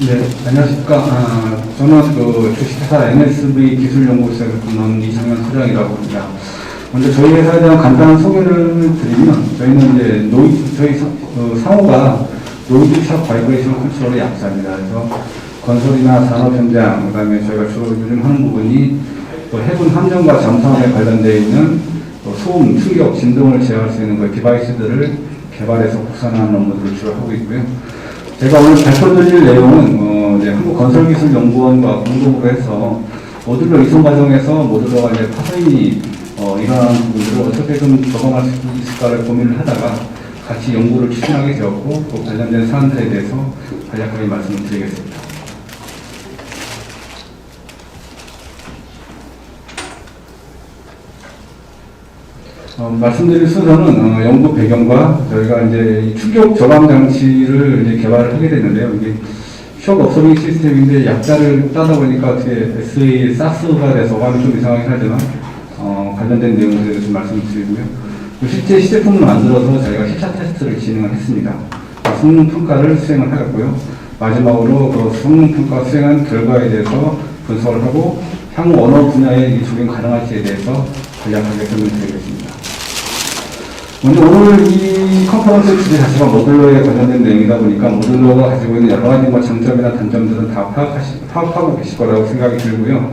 네, 안녕하십니까. 저는 그 주식회사 NSV 기술연구소에서 근무하는 이상현 소장이라고 합니다. 먼저 저희 회사에 대한 간단한 소개를 드리면, 저희는 이제 저희 상호가 노이즈 샵 바이브레이션 컨트롤의 약자입니다. 그래서 건설이나 산업 현장, 그 다음에 저희가 주로 요즘 하는 부분이 또 해군 함정과 잠수함에 관련되어 있는 소음, 충격, 진동을 제어할 수 있는 그 디바이스들을 개발해서 국산화하는 업무들을 주로 하고 있고요. 제가 오늘 발표드릴 내용은 한국건설기술연구원과 공동으로 해서 모듈러 이송 과정에서 모듈러가 이제 파손이 일어나는 부분들을 어떻게 좀 적응할 수 있을까를 고민을 하다가 같이 연구를 추진하게 되었고, 또 관련된 사안들에 대해서 간략하게 말씀을 드리겠습니다. 말씀드릴 순서는 연구 배경과 저희가 이제 충격 저감 장치를 이제 개발을 하게 됐는데요. 이게 쇼크 업소빙 시스템인데 약자를 따다 보니까 어떻게 SA, 사스가 돼서 화면이 좀 이상하긴 하지만 관련된 내용에 대해서 좀 말씀을 드리고요. 실제 시제품을 만들어서 저희가 시차 테스트를 진행을 했습니다. 성능 평가를 수행을 하였고요. 마지막으로 그 성능 평가 수행한 결과에 대해서 분석을 하고 향후 어느 분야에 적용 가능할지에 대해서 간략하게 설명드리겠습니다. 먼저 오늘 이 컨퍼런스 주제 자체가 모듈러에 관련된 내용이다 보니까 모듈러가 가지고 있는 여러 가지 장점이나 단점들은 다 파악하고 계실 거라고 생각이 들고요.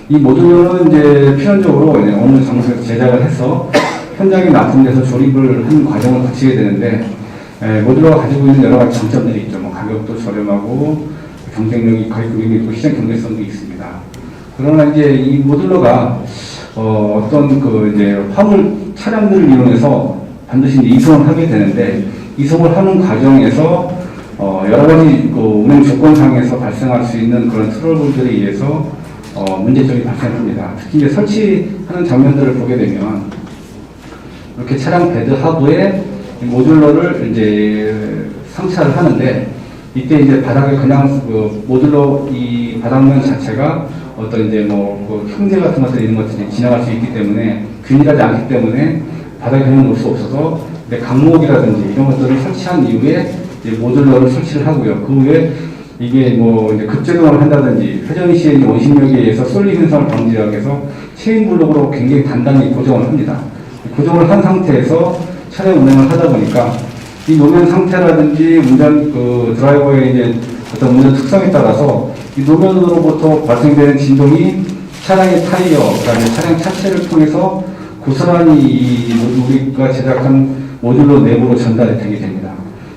이 모듈러는 이제 필연적으로 이제 어느 장소에서 제작을 해서 현장에 납품돼서 조립을 하는 과정을 거치게 되는데, 모듈러가 가지고 있는 여러 가지 장점들이 있죠. 뭐 가격도 저렴하고 경쟁력이 가격이 있고 시장 경제성도 있습니다. 그러나 이제 이 모듈러가 어떤 그 이제 화물 차량들을 이용해서 반드시 이송을 하게 되는데, 이송을 하는 과정에서 여러 가지 그 운행 조건상에서 발생할 수 있는 그런 트러블들에 의해서 문제점이 발생합니다. 특히 이제 설치하는 장면들을 보게 되면 이렇게 차량 베드 하부에 모듈러를 이제 상차를 하는데, 이때 이제 바닥에 그냥 그 모듈러 이 바닥면 자체가 어떤 이제 그 형제 같은 것들 이런 것들이 지나갈 수 있기 때문에 균일하지 않기 때문에 바닥에 그냥 놓을 수 없어서 강목이라든지 이런 것들을 설치한 이후에 이제 모듈러를 설치를 하고요. 그 후에 이게 이제 급제동을 한다든지 회전 시의 원심력에 의해서 쏠림 현상을 방지하기 위해서 체인 블록으로 굉장히 단단히 고정을 합니다. 고정을 한 상태에서 차량 운행을 하다 보니까 이 노면 상태라든지 운전 드라이버의 이제 어떤 운전 특성에 따라서 이 노면으로부터 발생되는 진동이 차량의 타이어, 그다음에 차량 차체를 통해서 고스란히 우리가 제작한 모듈러 내부로 전달이 되게 됩니다.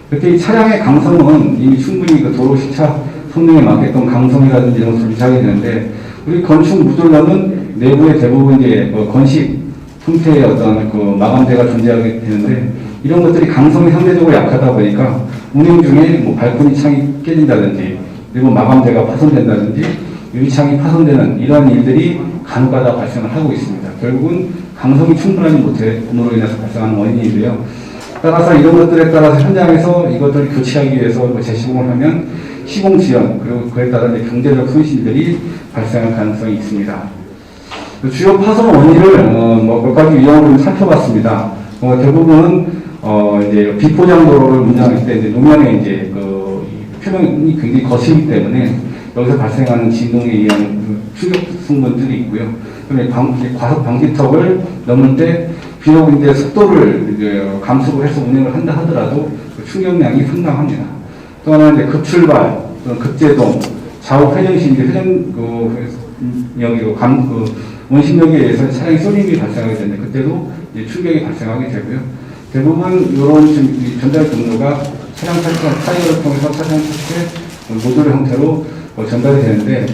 그때 이 차량의 강성은 이미 충분히 그 도로 시차 성능에 맞게끔 강성이라든지 이런 것을 유지하게 되는데, 우리 건축 모듈러는 내부에 대부분 이제 건식 형태의 어떤 그 마감재가 존재하게 되는데, 이런 것들이 강성이 상대적으로 약하다 보니까 운행 중에 발코니 창이 깨진다든지, 그리고 마감재가 파손된다든지, 유리창이 파손되는 이러한 일들이 간혹가다 발생을 하고 있습니다. 결국은 강성이 충분하지 못함으로 인해서 발생하는 원인인데요. 따라서 이런 것들에 따라서 현장에서 이것들을 교체하기 위해서 재시공을 하면 시공 지연, 그리고 그에 따라 경제적 손실들이 발생할 가능성이 있습니다. 주요 파손 원인을 몇 가지 유형으로 살펴봤습니다. 대부분은 이제 비포장도로를 운영할 때 노면에 이제 표면이 굉장히 거치기 때문에 여기서 발생하는 진동에 의한 충격 성분들이 있고요. 그다음에 과속 방지턱을 넘을 때 비록 이제 속도를 이제 감속을 해서 운행을 한다 하더라도 그 충격량이 상당합니다. 또 하나는 이제 급출발, 급제동, 좌우 회전시 회전력이고 원심력에 의해서 차량이 쏠림이 발생하게 되는데, 그때도 이제 충격이 발생하게 되고요. 대부분 이런 전달 경로가 차량 차체 타이어를 통해서 차량 차체 모듈 형태로 전달이 되는데,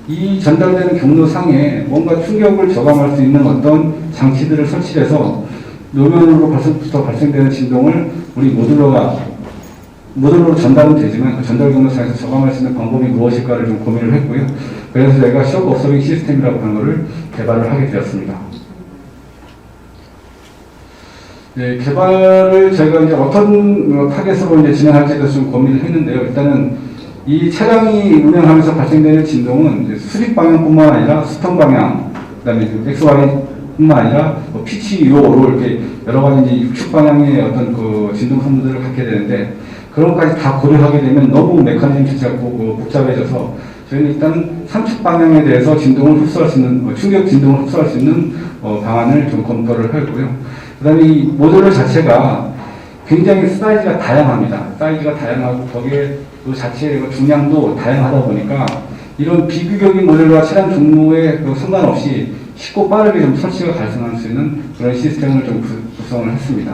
이 전달되는 경로상에 뭔가 충격을 저감할 수 있는 어떤 장치들을 설치해서 노면으로부터 발생되는 진동을 우리 모듈러로 전달은 되지만 그 전달 경로상에서 저감할 수 있는 방법이 무엇일까를 좀 고민을 했고요. 그래서 저희가 쇼크 업소빙 시스템이라고 하는 것을 개발을 하게 되었습니다. 네, 개발을 저희가 이제 어떤 타겟으로 이제 진행할지에 대해서 좀 고민을 했는데요. 일단은 이 차량이 운행하면서 발생되는 진동은 수직 방향뿐만 아니라 수평 방향, 그다음에 XY뿐만 아니라 피치, 요로 이렇게 여러 가지 이제 육축 방향의 어떤 그 진동 성분들을 갖게 되는데, 그런 것까지 다 고려하게 되면 너무 메커니즘 자체가 복잡해져서 저희는 일단 삼축 방향에 대해서 진동을 흡수할 수 있는, 충격 진동을 흡수할 수 있는 방안을 좀 검토를 하고요. 그 다음에 이 모듈러 자체가 굉장히 사이즈가 다양합니다. 사이즈가 다양하고 거기에 그 자체의 중량도 다양하다 보니까 이런 비규격인 모듈러와 차량 종류에 상관없이 쉽고 빠르게 좀 설치가 가능할 수 있는 그런 시스템을 좀 구성을 했습니다.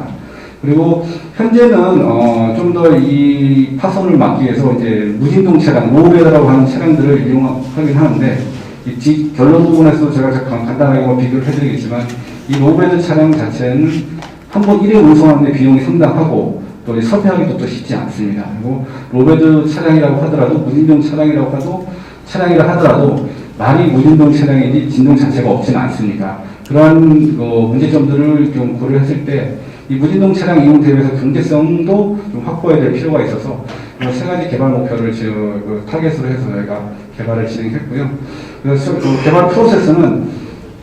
그리고 현재는 좀 더 이 파손을 막기 위해서 이제 무진동 차량, 로우베드라고 하는 차량들을 이용하긴 하는데 이 결론 부분에서 제가 간단하게 비교를 해드리겠지만 이 로우베드 차량 자체는 한번 1회 운송하는데 비용이 상당하고 또 섭외하기도 또 쉽지 않습니다. 그리고 로우베드 차량이라고 하더라도 무진동 차량이라 하더라도 많이 무진동 차량이지 진동 자체가 없지는 않습니다. 그러한 문제점들을 좀 고려했을 때 이 무진동 차량 이용 대비해서 경제성도 좀 확보해야 될 필요가 있어서 이 세 가지 개발 목표를 타겟으로 해서 저희가 개발을 진행했고요. 그래서 개발 프로세스는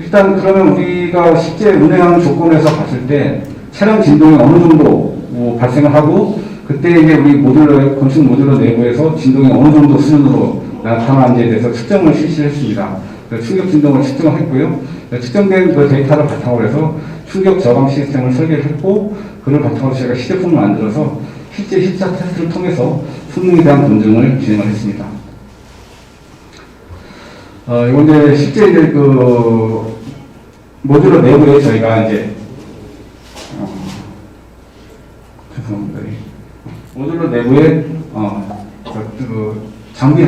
일단 그러면 우리가 실제 운행하는 조건에서 봤을 때 차량 진동이 어느 정도 발생을 하고 그때 이제 우리 모듈러 건축 모듈러 내부에서 진동이 어느 정도 수준으로 나타나는지에 대해서 측정을 실시했습니다. 충격 진동을 측정했고요. 측정된 그 데이터를 바탕으로 해서 충격 저감 시스템을 설계를 했고, 그를 바탕으로 저희가 시제품을 만들어서 실제 실차 테스트를 통해서 성능에 대한 검증을 진행을 했습니다. 이건 이제 실제 이제 그 모듈러 내부에 저희가 이제 죄송합니다. 모듈러 내부에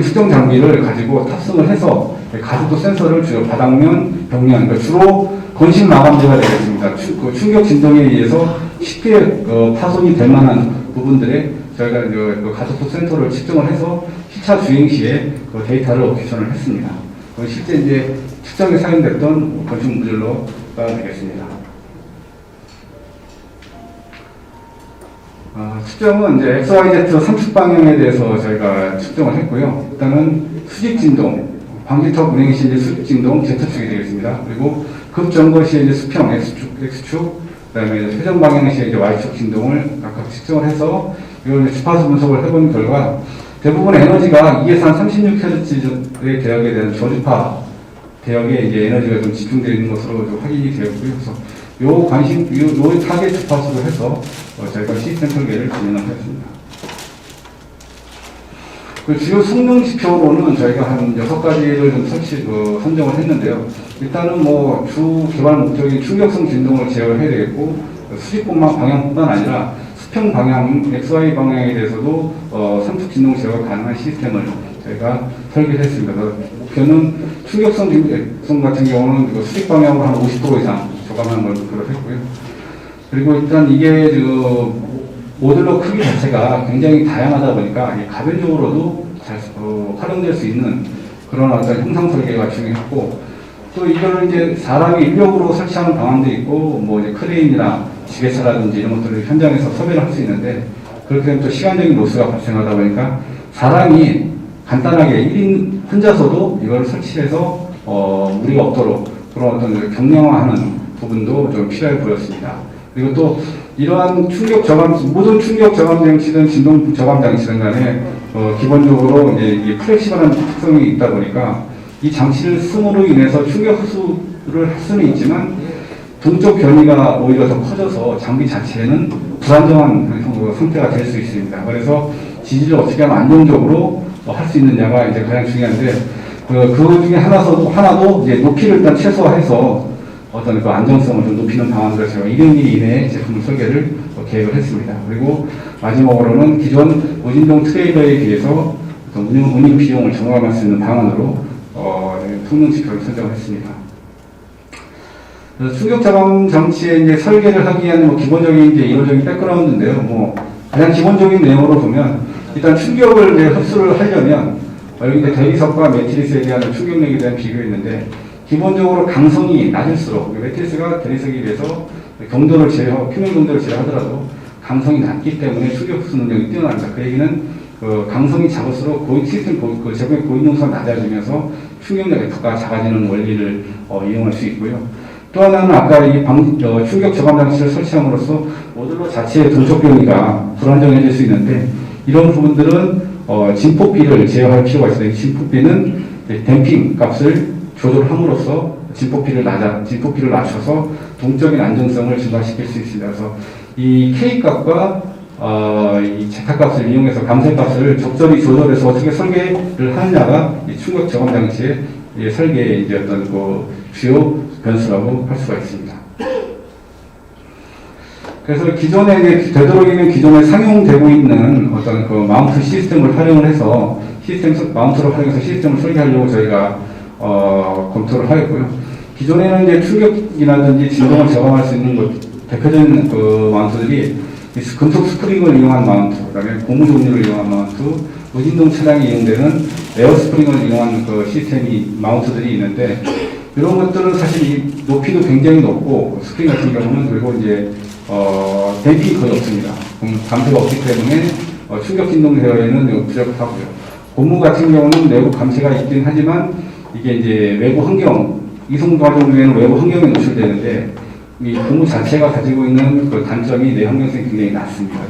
특정 장비를 가지고 탑승을 해서 가속도 센서를 주요 바닥면, 벽면, 그러니까 주로 건식 마감재가 되겠습니다. 충격 진동에 의해서 쉽게 파손이 될 만한 부분들에 저희가 가속도 센서를 측정을 해서 시차 주행 시에 그 데이터를 옵션을 했습니다. 실제 이제 측정에 사용됐던 건축 모듈러가 되겠습니다. 측정은 이제 XYZ 3축 방향에 대해서 저희가 측정을 했고요. 일단은 수직 진동, 방지턱 운행 시 이제 수직 진동 Z축이 되겠습니다. 그리고 급정거 시 이제 수평 X축, 그다음에 회전 방향 시 이제 Y축 진동을 각각 측정을 해서 이걸 주파수 분석을 해본 결과 대부분 에너지가 2에서 한 36Hz의 대역에 대한 저주파 대역에 이제 에너지가 좀 집중되어 있는 것으로 좀 확인이 되었고요. 그래서 요 타겟 주파수로 해서 저희가 시스템 설계를 진행을 했습니다. 그 주요 성능 지표로는 저희가 한 6가지를 좀 선정을 했는데요. 일단은 뭐 주 개발 목적인 충격성 진동을 제어를 해야 되겠고, 수직공망 방향뿐만 아니라 수평 방향, XY 방향에 대해서도 삼축 진동 제어가 가능한 시스템을 저희가 설계를 했습니다. 목표는 충격성 진동 같은 경우는 수직 방향으로 한 50% 이상 저감하는 걸 목표로 했고요. 그리고 일단 이게 모듈러 크기 자체가 굉장히 다양하다 보니까 가변적으로도 잘 활용될 수 있는 그런 어떤 형상 설계가 중요했고, 또 이걸 이제 사람이 인력으로 설치하는 방안도 있고, 뭐 이제 크레인이나 지게차라든지 이런 것들을 현장에서 섭외를 할 수 있는데, 그렇게 되면 또 시간적인 로스가 발생하다 보니까 사람이 간단하게 1인 혼자서도 이걸 설치해서 무리가 없도록 그런 어떤 경량화하는 부분도 좀 필요해 보였습니다. 그리고 또 이러한 모든 충격 저감 장치든 진동 저감 장치든 간에 기본적으로 이제 이게 플렉시블한 특성이 있다 보니까 이 장치를 쓰므로 인해서 충격 흡수를 할 수는 있지만 동적 변이가 오히려 더 커져서 장비 자체는 불안정한 상태가 될 수 있습니다. 그래서 지지를 어떻게 하면 안정적으로 할 수 있느냐가 이제 가장 중요한데, 그 중에 하나도 이제 높이를 일단 최소화해서 어떤 그 안정성을 좀 높이는 방안으로 제가 1년 이내에 제품을 설계를 계획을 했습니다. 그리고 마지막으로는 기존 무진동 트레일러에 비해서 어떤 운임 비용을 절감할 수 있는 방안으로 성능 지표를 설정을 했습니다. 충격 저감 장치의 이제 설계를 하기 위한 뭐 기본적인 이제 이론적인 백그라운드인데요. 뭐 가장 기본적인 내용으로 보면 일단 충격을 이제 흡수를 하려면 여기 이제 대리석과 매트리스에 대한 충격력에 대한 비교가 있는데, 기본적으로 강성이 낮을수록 매트리스가 대리석에 비해서 규명 정도를 제어하더라도 강성이 낮기 때문에 충격 흡수 능력이 뛰어납니다. 그 얘기는 강성이 작을수록 시스템 제품의 고인용수가 낮아지면서 충격력이 더 작아지는 원리를 이용할 수 있고요. 또 하나는 아까 이 충격 저감 장치를 설치함으로써 모듈러 자체의 동적 변이가 불안정해질 수 있는데, 이런 부분들은 진폭비를 제어할 필요가 있어요. 이 진폭비는 댐핑 값을 조절함으로써 진폭비를 낮춰서 동적인 안정성을 증가시킬 수 있습니다. 그래서 이 K 값과 이 제타 값을 이용해서 감쇄 값을 적절히 조절해서 어떻게 설계를 하느냐가 이 충격 저감 장치의 설계의 이제 어떤 그 주요 변수라고 할 수가 있습니다. 그래서 기존에 이제 되도록이면 기존에 상용되고 있는 어떤 그 마운트 시스템을 활용을 해서 마운트를 활용해서 시스템을 설계하려고 저희가 검토를 하였고요. 기존에는 이제 충격이라든지 진동을 저감할 수 있는 대표적인 그 마운트들이 금속 스프링을 이용한 마운트, 그다음에 고무 종류를 이용한 마운트, 무진동 차량에 이용되는 에어 스프링을 이용한 그 시스템이 마운트들이 있는데 이런 것들은 사실 이 높이도 굉장히 높고 스프링 같은 경우는 그리고 이제 댐핑이 거의 없습니다. 감소가 없기 때문에 충격 진동 제어에는 부적하고요. 고무 같은 경우는 내부 감체가 있긴 하지만 이게 이제 외부 환경, 이송 과정 중에는 외부 환경에 노출되는데 이 고무 자체가 가지고 있는 그 단점이 내환경성이 굉장히 낮습니다.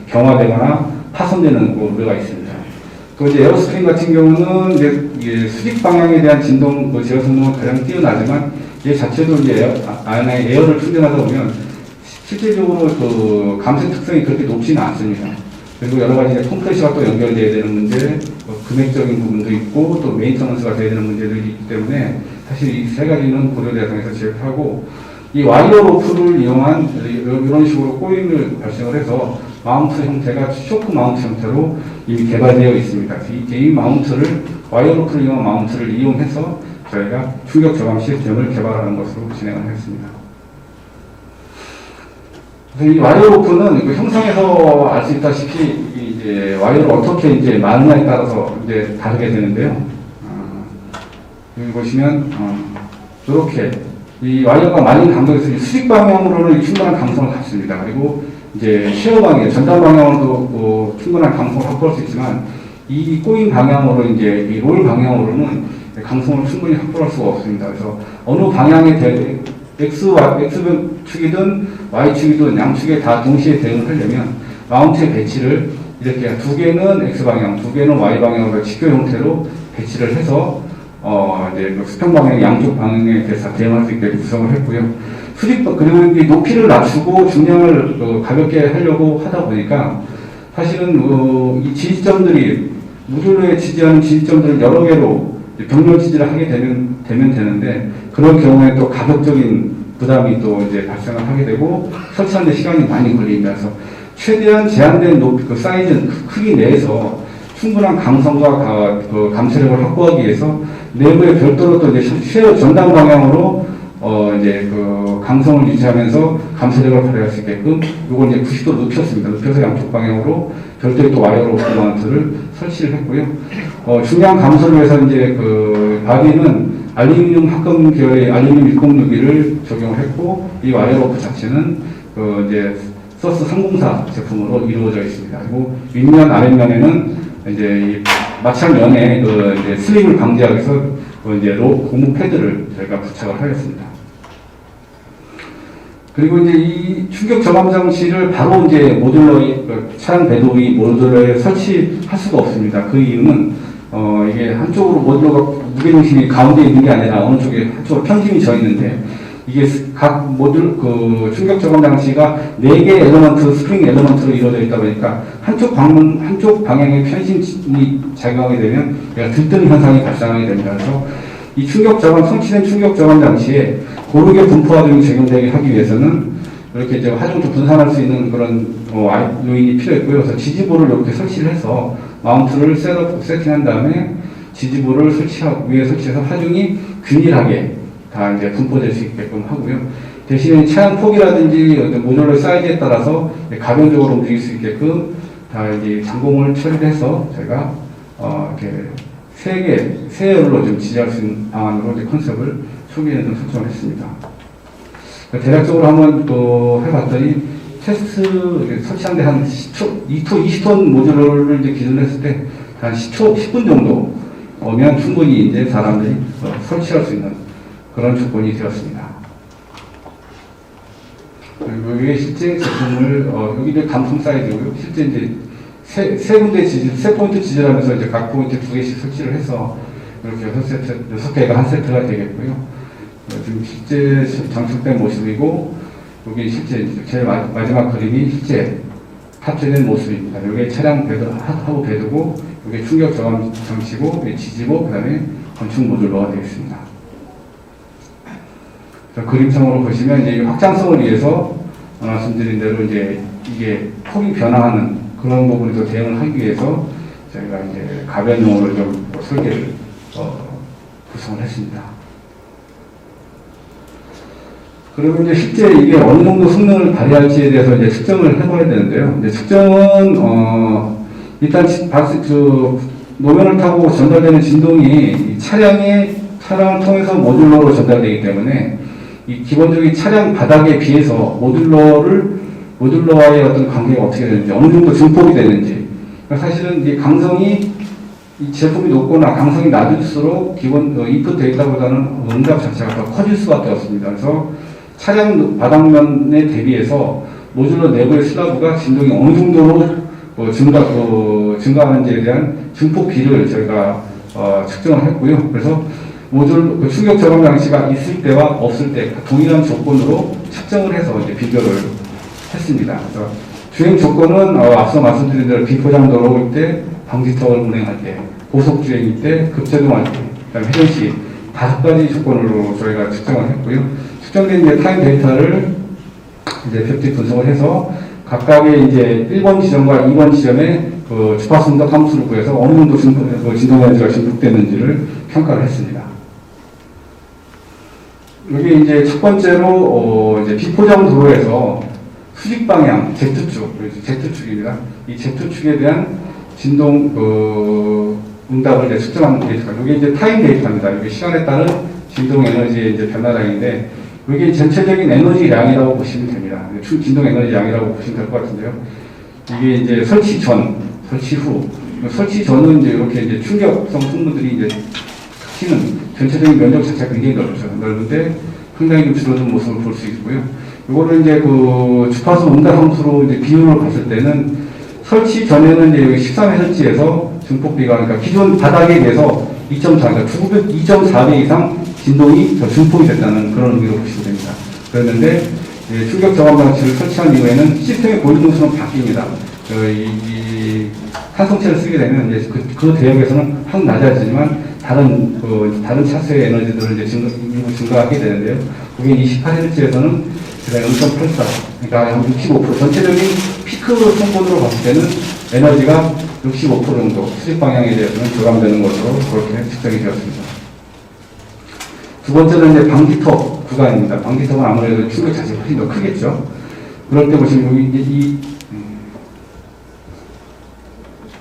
경화되거나 파손되는 우려가 있습니다. 또 이제 에어스프링 같은 경우는 이제 수직 방향에 대한 진동 제어 성능은 가장 뛰어나지만 얘 자체도 이제 안에 에어를 충전하다 보면 실질적으로 그 감쇄 특성이 그렇게 높지는 않습니다. 그리고 여러 가지 컴프레셔가 또 연결되어야 되는 문제, 금액적인 부분도 있고 또 메인터넌스가 되어야 되는 문제들이 있기 때문에 사실 이 세 가지는 고려 대상에서 제외하고 이 와이어 로프를 이용한 이런 식으로 꼬임을 발생을 해서 마운트 형태가 쇼크 마운트 형태로 이미 개발되어 있습니다. 이 마운트를 와이어 로프를 이용한 마운트를 이용해서 저희가 충격 저감 시스템을 개발하는 것으로 진행을 했습니다. 그래서 이 와이어 로프는 그 형상에서 알 수 있다시피 이제 와이어를 어떻게 이제 마느냐에 따라서 이제 다르게 되는데요. 여기 보시면 이렇게 이 와이어가 말린 강도에서 수직 방향으로는 충분한 강성을 갖습니다. 그리고 이제 쉐어 방향, 전달 방향으로도 충분한 강성을 확보할 수 있지만 이 꼬인 방향으로 이제 이 롤 방향으로는 강성을 충분히 확보할 수가 없습니다. 그래서 어느 방향에 X축이든 Y축이든 양축에 다 동시에 대응을 하려면 마운트의 배치를 이렇게 두 개는 X방향, 두 개는 Y방향으로 직교 형태로 배치를 해서 이제 그 수평 방향, 양쪽 방향에 대해서 대응할 수 있게 구성을 했고요. 그리고 이 높이를 낮추고 중량을 가볍게 하려고 하다 보니까 사실은 이 지지점들이 모듈러에 지지하는 지지점들을 여러 개로 병렬 지지를 하게 되면 되는데 그런 경우에 또 가격적인 부담이 또 이제 발생을 하게 되고 설치하는 데 시간이 많이 걸립니다. 그래서 최대한 제한된 높이, 그 사이즈 크기 내에서 충분한 강성과 그 감쇄력을 확보하기 위해서 내부에 별도로 또 이제 쉐어 전단 방향으로 이제 그 강성을 유지하면서 감쇄력을 발휘할 수 있게끔 요걸 이제 90도 높였습니다. 높여서 양쪽 방향으로 별도의 또 와이어 로프 마운트를 설치를 했고요. 중량 감소를 위해서 이제 그 바디는 알루미늄 합금 계열의 알루미늄 606을 적용을 했고 이 와이어 로프 자체는 그 이제 서스 304 제품으로 이루어져 있습니다. 그리고 윗면 아랫면에는 이제 이 마찰면에 그 이제 슬립을 방지하기 위해서 그 이제 고무 패드를 저희가 부착을 하였습니다. 그리고 이제 이 충격 저감 장치를 바로 이제 모듈러에 차량 배도 위 모듈러에 설치할 수가 없습니다. 그 이유는 이게 한쪽으로 모듈러가 무게중심이 가운데 있는 게 아니라 어느 쪽에 한쪽으로 편심이 져 있는데 이게 각 모듈 그 충격 저감 장치가 4개 엘리먼트 스프링 엘리먼트로 이루어져 있다 보니까 한쪽 방향에 편심이 작용하게 되면 얘가 들뜨는 현상이 발생하게 됩니다. 그래서 이 충격 저감 성취된 충격 저감 장치에 고르게 분포 하중이 적용되게 하기 위해서는 이렇게 이제 하중도 분산할 수 있는 그런 요인이 필요했고요. 그래서 지지보를 이렇게 설치를 해서 마운트를 세팅한 다음에 지지보를 위에 설치해서 하중이 균일하게 다 이제 분포될 수 있게끔 하고요. 대신에 차량 폭이라든지 모듈러 사이즈에 따라서 가변적으로 움직일 수 있게끔 다 이제 장공을 처리해서 저희가 이렇게 세 열로 좀 지지할 수 있는 방안으로 이제 컨셉을 초기에는 좀 설정을 했습니다. 대략적으로 한번 또 해봤더니 테스트 설치하는데 한 20톤 모듈러를 이제 기준으로 했을 때 한 10분 정도 오면 충분히 이제 사람들이 설치할 수 있는 그런 조건이 되었습니다. 그리고 이게 실제 제품을 여기도 감성 사이즈고요. 실제 이제 세 군데 지질, 세 포인트 지질하면서 이제 각 포인트 두 개씩 설치를 해서 이렇게 6세트, 6개가 한 세트가 되겠고요. 지금 실제 장착된 모습이고, 여기 실제 제일 마지막 그림이 실제 탑재된 모습입니다. 여기 차량 배드, 하부 배드고, 여기 충격 저감 장치고, 지지고, 그 다음에 건축 모듈러가 되겠습니다. 그림상으로 보시면 이제 확장성을 위해서 말씀드린 대로 이제 이게 폭이 변화하는 그런 부분에도 대응을 하기 위해서 저희가 이제 가변용으로 좀 설계를 구성을 했습니다. 그리고 이제 실제 이게 어느 정도 성능을 발휘할지에 대해서 이제 측정을 해봐야 되는데요. 이제 측정은 일단 노면을 타고 전달되는 진동이 차량을 통해서 모듈러로 전달되기 때문에 이 기본적인 차량 바닥에 비해서 모듈러와의 어떤 관계가 어떻게 되는지, 어느 정도 증폭이 되는지. 그러니까 사실은 이제 강성이, 이 제품이 높거나 강성이 낮을수록 기본 인풋 데이터보다는 응답 자체가 더 커질 수밖에 없습니다. 그래서 차량 바닥면에 대비해서 모듈러 내부의 슬라브가 진동이 어느 정도로 증가하는지에 대한 증폭비를 저희가 측정을 했고요. 그래서 모듈 충격 저감 장치가 있을 때와 없을 때 동일한 조건으로 측정을 해서 이제 비교를 했습니다. 그래서 주행 조건은 앞서 말씀드린 대로 비포장 도로일 때, 방지턱을 운행할 때, 고속 주행일 때, 급제동할 때, 그다음에 회전시 5가지 조건으로 저희가 측정을 했고요. 측정된 이제 타임 데이터를 이제 벽지 분석을 해서 각각의 이제 1번 지점과 2번 지점의 그 주파수 응답 함수를 구해서 어느 정도 진동 에너지가 증폭되는지를 평가를 했습니다. 여기 이제 첫 번째로 이제 비포장 도로에서 수직 방향 Z축입니다. 이 Z축에 대한 진동 응답을 이제 측정하는 데이터가 이게 이제 타임 데이터입니다. 이게 시간에 따른 진동 에너지의 이제 변화량인데 이게 전체적인 에너지량이라고 보시면 됩니다. 진동 에너지량이라고 보시면 될 것 같은데요. 이게 이제 설치 전, 설치 후. 설치 전은 이제 이렇게 이제 충격성 성분들이 이제 튀는 전체적인 면적 자체가 굉장히 넓은데 상당히 좀 줄어든 모습을 볼 수 있고요. 이거를 이제 그 주파수 응답 함수로 이제 비율을 봤을 때는 설치 전에는 이제 여기 13Hz에서 증폭비가 그러니까 기존 바닥에 비해서 2.4, 그러니까 2.4배 이상 진동이 더 증폭이 됐다는 그런 의미로 보시면 됩니다. 그랬는데 충격 저감 장치를 설치한 이후에는 시스템의 고인도수는 바뀝니다. 이 탄성체를 쓰게 되면 이제 그 대역에서는 확 낮아지지만 다른 차수의 에너지들을 이제 증가하게 되는데요. 그게 28Hz에서는 그다음에 0.84, 그러니까 한 65%, 전체적인 피크 성분으로 봤을 때는 에너지가 65% 정도 수직 방향에 대해서는 저감되는 것으로 그렇게 측정이 되었습니다. 두 번째는 이제 방지턱 구간입니다. 방지턱은 아무래도 충격 자체가 훨씬 더 크겠죠. 그럴 때 보시면 여기 이제 이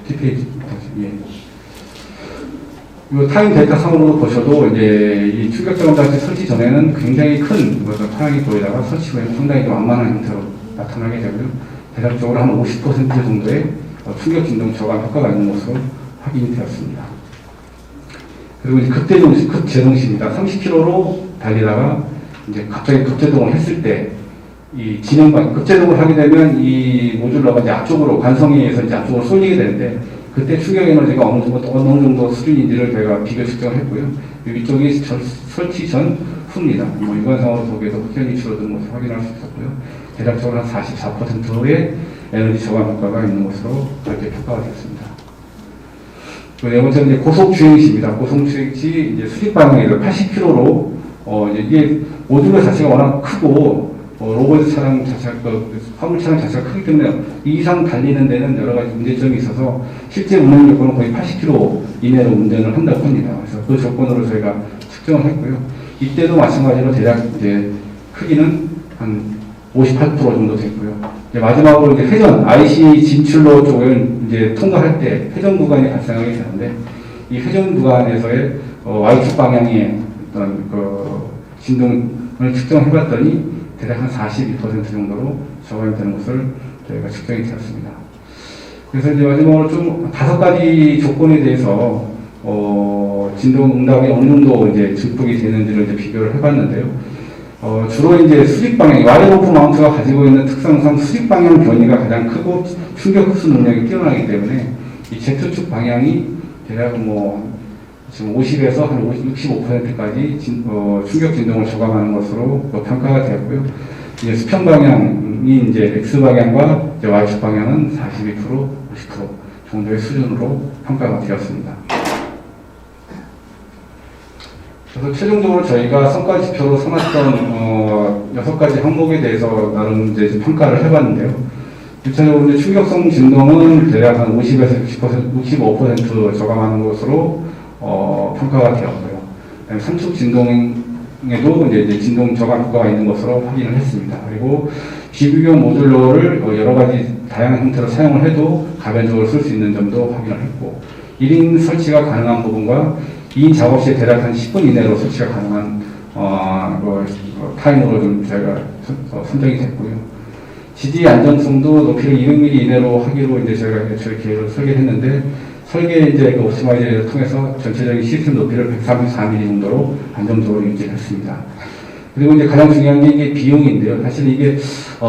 뒷페이지, 예. 이 타임 데이터 상으로 보셔도 이제 이 충격 저감 장치 설치 전에는 굉장히 큰 파랑이 보이다가 설치 후에는 상당히 좀 완만한 형태로 나타나게 되고요. 대략적으로 한 50% 정도의 충격 진동 저감 효과가 있는 것으로 확인이 되었습니다. 그리고 이제 급제동시입니다. 30km로 달리다가 이제 갑자기 급제동을 했을 때 이 진행방 급제동을 하게 되면 이 모듈러가 이제 앞쪽으로 관성에 의해서 이제 앞쪽으로 쏠리게 되는데 그때 충격 에너지가 어느 정도 수준인지를 저희가 비교 측정을 했고요. 이쪽이 설치 전 후입니다. 일관상으로 보기에도 확연히 줄어든 것을 확인할 수 있었고요. 대략적으로 한 44%의 에너지 저감 효과가 있는 것으로 그렇게 평가가 되었습니다. 네 번째는 이제 고속 주행시입니다. 고속 주행시 이제 수직 방향이죠. 80km로 이게 모듈러 자체가 워낙 크고 로봇 차량 자체가 화물 차량 자체가 크기 때문에 이 이상 달리는 데는 여러 가지 문제점이 있어서 실제 운행 요건은 거의 80km 이내로 운전을 한다고 합니다. 그래서 그 조건으로 저희가 측정을 했고요. 이때도 마찬가지로 대략 이제 크기는 한 58% 정도 됐고요. 이제 마지막으로 이제 회전, IC 진출로 쪽을 이제 통과할 때 회전 구간이 발생하게 되는데 이 회전 구간에서의 Y축 방향의 어떤 그 진동을 측정해 봤더니 대략 한 42% 정도로 저감이 되는 것을 저희가 측정이 되었습니다. 그래서 이제 마지막으로 좀 5가지 조건에 대해서 진동 응답이 어느 정도 이제 증폭이 되는지를 이제 비교를 해봤는데요. 주로 이제 수직 방향, 와이어로프 마운트가 가지고 있는 특성상 수직 방향 변이가 가장 크고 충격 흡수 능력이 뛰어나기 때문에 이 Z축 방향이 대략 뭐 지금 50에서 한 65%까지 충격 진동을 저감하는 것으로 평가가 되었고요. 이제 수평 방향이 이제 X 방향과 이제 Y축 방향은 42%, 50% 정도의 수준으로 평가가 되었습니다. 그래서 최종적으로 저희가 성과 지표로 삼았던 6가지 항목에 대해서 나름 이제 평가를 해봤는데요. 1차적으로 이제 충격성 진동은 대략 한 50에서 65% 저감하는 것으로 평가가 되었고요. 그다음에 3축 진동에도 이제 진동 저감 효과가 있는 것으로 확인을 했습니다. 그리고 비규격 모듈러를 여러 가지 다양한 형태로 사용을 해도 가변적으로 쓸 수 있는 점도 확인을 했고, 1인 설치가 가능한 부분과 2인 작업 시에 대략 한 10분 이내로 설치가 가능한 타임으로 좀 저희가 선정이 됐고요. 지지 안정성도 높이를 200mm 이내로 하기로 이제 저희가 저희 계획을 설계했는데, 설계 이제 그 옵티마이저를 통해서 전체적인 시스템 높이를 134mm 정도로 안정적으로 유지했습니다. 그리고 이제 가장 중요한 게 이게 비용인데요. 사실 이게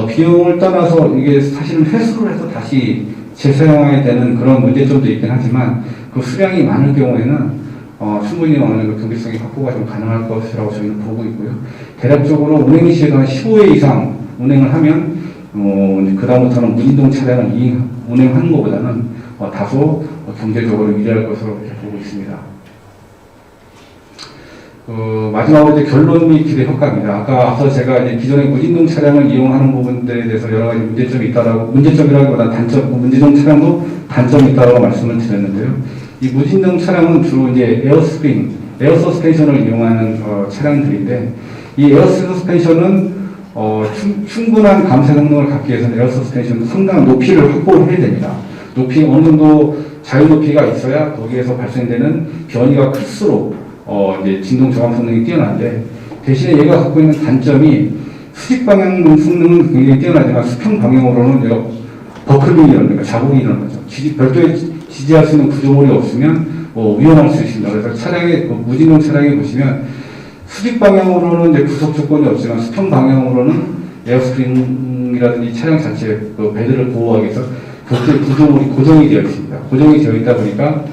비용을 떠나서 이게 사실은 회수를 해서 다시 재사용하게 되는 그런 문제점도 있긴 하지만, 그 수량이 많을 경우에는 충분히 어느 정도 경비성이 확보가 좀 가능할 것이라고 저희는 보고 있고요. 대략적으로 운행 시에도 한 15회 이상 운행을 하면 그 다음부터는 무진동 차량을 운행하는 것보다는 다소 경제적으로 유리할 것으로 이렇게 보고 있습니다. 마지막으로 이제 결론 및 기대 효과입니다. 아까 앞서 제가 이제 기존의 무진동 차량을 이용하는 부분들에 대해서 여러 가지 문제점이 있다라고, 문제점이라기보다 무진동 차량도 단점이 있다고 말씀을 드렸는데요. 이 무진동 차량은 주로 이제 에어 서스펜션을 이용하는 차량들인데, 이 에어 서스펜션은 충분한 감쇄 성능을 갖기 위해서는 에어 서스펜션도 상당한 높이를 확보를 해야 됩니다. 높이 어느 정도 자유 높이가 있어야 거기에서 발생되는 변이가 클수록 이제 진동 저감 성능이 뛰어난데, 대신에 얘가 갖고 있는 단점이 수직 방향 성능은 굉장히 뛰어나지만 수평 방향으로는 얘가 버클링이 일어나니까 자국이 일어나죠. 별도의 지지할 수 있는 구조물이 없으면 위험할 수 있습니다. 그래서 차량의 무진동 차량에 보시면 수직 방향으로는 이제 구속 조건이 없지만 수평 방향으로는 에어스프링이라든지 차량 자체 배드를 보호하기 위해서 별도의 구조물이 고정이 되어 있습니다. 고정이 되어 있다 보니까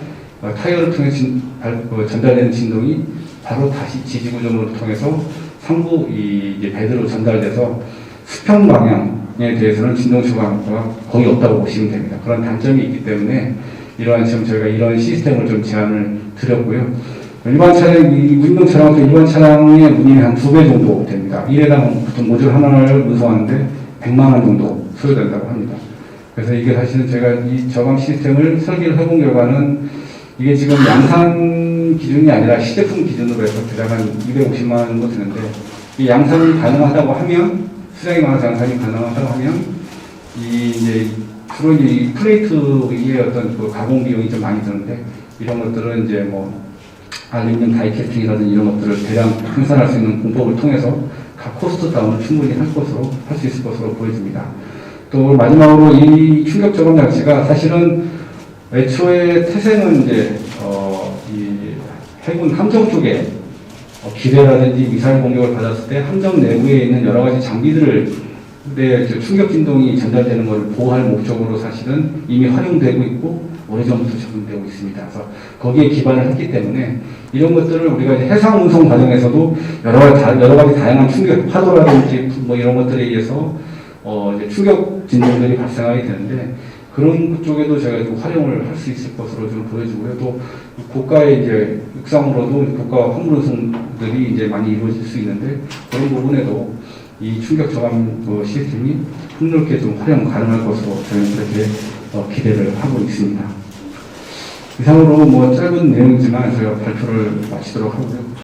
타이어를 통해 전달되는 진동이 바로 다시 지지 구조물을 통해서 상부 이제 배드로 전달돼서 수평 방향에 대해서는 진동 저감효과가 거의 없다고 보시면 됩니다. 그런 단점이 있기 때문에 지금 저희가 이런 시스템을 좀 제안을 드렸고요. 일반 차량, 이 무진동 차량은 일반 차량의 운임이 한 2배 정도 됩니다. 1회당 보통 모듈 하나를 운송하는데 100만 원 정도 소요된다고 합니다. 그래서 이게 사실은 제가 이 저감 시스템을 설계를 해본 결과는 이게 지금 양산 기준이 아니라 시제품 기준으로 해서 대략 한 250만 원 정도 드는데, 이 양산이 가능하다고 하면, 수량이 많아서 양산이 가능하다고 하면, 이제 주로 이 플레이트의 어떤 그 가공 비용이 좀 많이 드는데, 이런 것들은 이제 알루미늄 다이캐스팅이라든지 이런 것들을 대량 생산할 수 있는 공법을 통해서 각 코스트 다운을 충분히 할 수 있을 것으로 보여집니다. 또 마지막으로 이 충격 저감 장치가 사실은 애초에 태생은 이제 이 해군 함정 쪽에 기대라든지 미사일 공격을 받았을 때 함정 내부에 있는 여러 가지 장비들을 충격 진동이 전달되는 것을 보호할 목적으로 사실은 이미 활용되고 있고 오래전부터 적용되고 있습니다. 그래서 거기에 기반을 했기 때문에 이런 것들을 우리가 이제 해상 운송 과정에서도 여러 가지 다양한 충격 파도라든지 이런 것들에 의해서 이제 충격 진동들이 발생하게 되는데, 그런 쪽에도 저희가 좀 활용을 할 수 있을 것으로 좀 보여지고요. 또 고가의 이제 육상으로도 고가 화물 운송들이 이제 많이 이루어질 수 있는데, 그런 부분에도 이 충격 저감 시스템이 폭넓게 좀 활용 가능할 것으로 저희는 그렇게 기대를 하고 있습니다. 이상으로 짧은 내용이지만 저희가 발표를 마치도록 하고요.